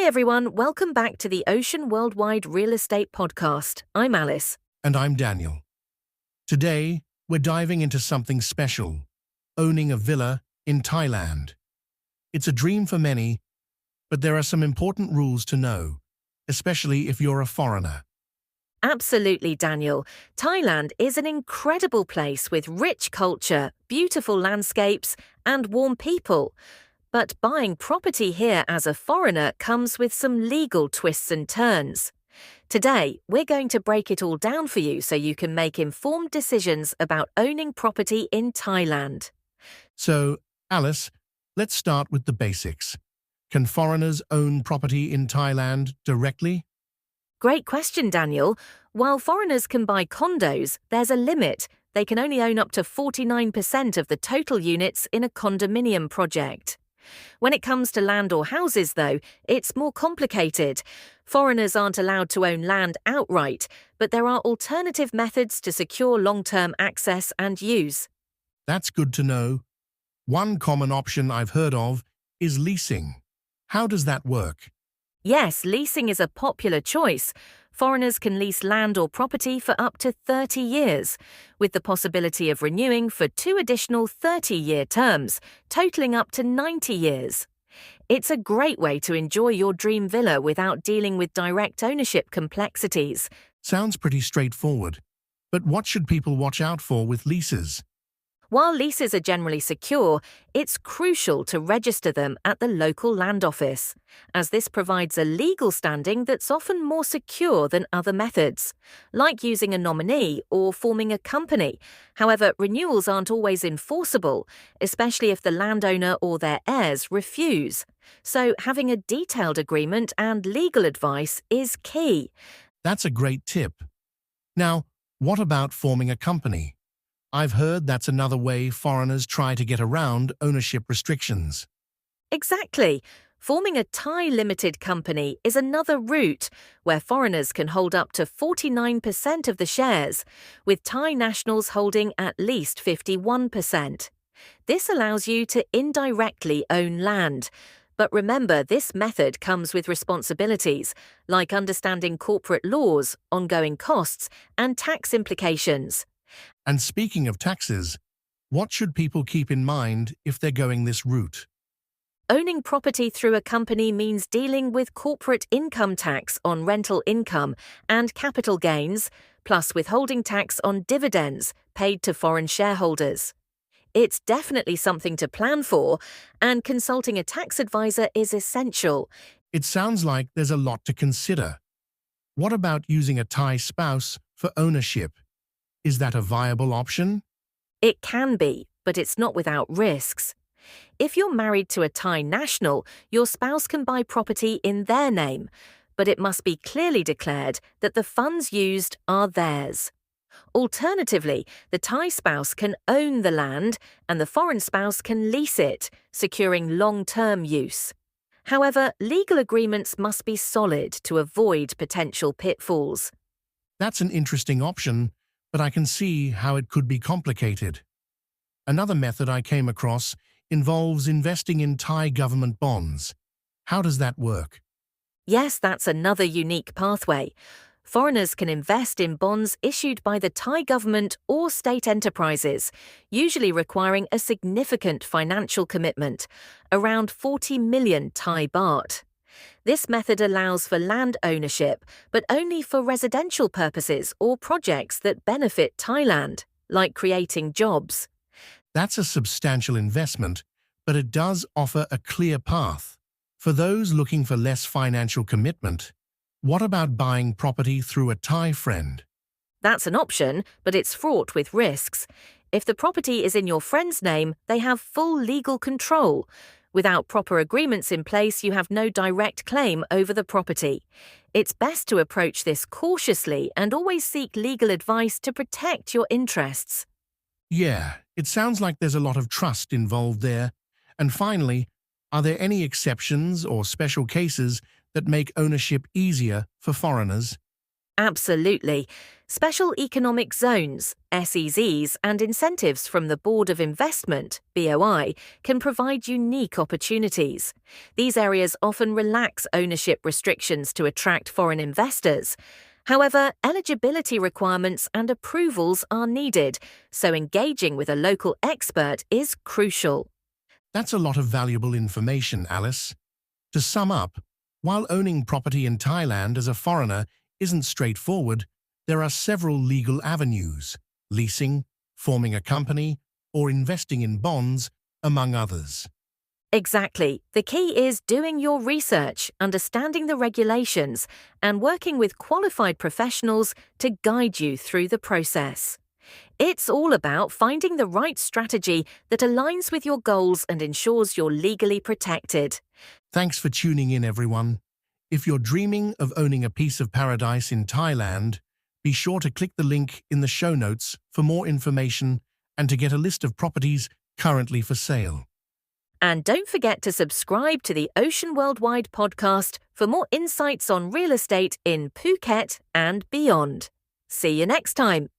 Hi everyone, welcome back to the Ocean Worldwide Real Estate Podcast. I'm Alice. And I'm Daniel. Today, we're diving into something special, owning a villa in Thailand. It's a dream for many, but there are some important rules to know, especially if you're a foreigner. Absolutely, Daniel. Thailand is an incredible place with rich culture, beautiful landscapes, and warm people. But buying property here as a foreigner comes with some legal twists and turns. Today, we're going to break it all down for you so you can make informed decisions about owning property in Thailand. So, Alice, let's start with the basics. Can foreigners own property in Thailand directly? Great question, Daniel. While foreigners can buy condos, there's a limit. They can only own up to 49% of the total units in a condominium project. When it comes to land or houses, though, it's more complicated. Foreigners aren't allowed to own land outright, but there are alternative methods to secure long-term access and use. That's good to know. One common option I've heard of is leasing. How does that work? Yes, leasing is a popular choice. Foreigners can lease land or property for up to 30 years, with the possibility of renewing for 2 additional 30-year terms, totaling up to 90 years. It's a great way to enjoy your dream villa without dealing with direct ownership complexities. Sounds pretty straightforward. But what should people watch out for with leases? While leases are generally secure, it's crucial to register them at the local land office, as this provides a legal standing that's often more secure than other methods, like using a nominee or forming a company. However, renewals aren't always enforceable, especially if the landowner or their heirs refuse. So having a detailed agreement and legal advice is key. That's a great tip. Now, what about forming a company? I've heard that's another way foreigners try to get around ownership restrictions. Exactly. Forming a Thai limited company is another route where foreigners can hold up to 49% of the shares, with Thai nationals holding at least 51%. This allows you to indirectly own land. But remember, this method comes with responsibilities, like understanding corporate laws, ongoing costs, and tax implications. And speaking of taxes, what should people keep in mind if they're going this route? Owning property through a company means dealing with corporate income tax on rental income and capital gains, plus withholding tax on dividends paid to foreign shareholders. It's definitely something to plan for, and consulting a tax advisor is essential. It sounds like there's a lot to consider. What about using a Thai spouse for ownership? Is that a viable option? It can be, but it's not without risks. If you're married to a Thai national, your spouse can buy property in their name, but it must be clearly declared that the funds used are theirs. Alternatively, the Thai spouse can own the land and the foreign spouse can lease it, securing long-term use. However, legal agreements must be solid to avoid potential pitfalls. That's an interesting option, but I can see how it could be complicated. Another method I came across involves investing in Thai government bonds. How does that work? Yes, that's another unique pathway. Foreigners can invest in bonds issued by the Thai government or state enterprises, usually requiring a significant financial commitment, around 40 million Thai baht. This method allows for land ownership, but only for residential purposes or projects that benefit Thailand, like creating jobs. That's a substantial investment, but it does offer a clear path. For those looking for less financial commitment, what about buying property through a Thai friend? That's an option, but it's fraught with risks. If the property is in your friend's name, they have full legal control. Without proper agreements in place, you have no direct claim over the property. It's best to approach this cautiously and always seek legal advice to protect your interests. Yeah, it sounds like there's a lot of trust involved there. And finally, are there any exceptions or special cases that make ownership easier for foreigners? Absolutely. Special Economic Zones, SEZs, and incentives from the Board of Investment, BOI, can provide unique opportunities. These areas often relax ownership restrictions to attract foreign investors. However, eligibility requirements and approvals are needed, so engaging with a local expert is crucial. That's a lot of valuable information, Alice. To sum up, while owning property in Thailand as a foreigner isn't straightforward, there are several legal avenues: leasing, forming a company, or investing in bonds, among others. Exactly. The key is doing your research, understanding the regulations, and working with qualified professionals to guide you through the process. It's all about finding the right strategy that aligns with your goals and ensures you're legally protected. Thanks for tuning in, everyone. If you're dreaming of owning a piece of paradise in Thailand, be sure to click the link in the show notes for more information and to get a list of properties currently for sale. And don't forget to subscribe to the Ocean Worldwide podcast for more insights on real estate in Phuket and beyond. See you next time.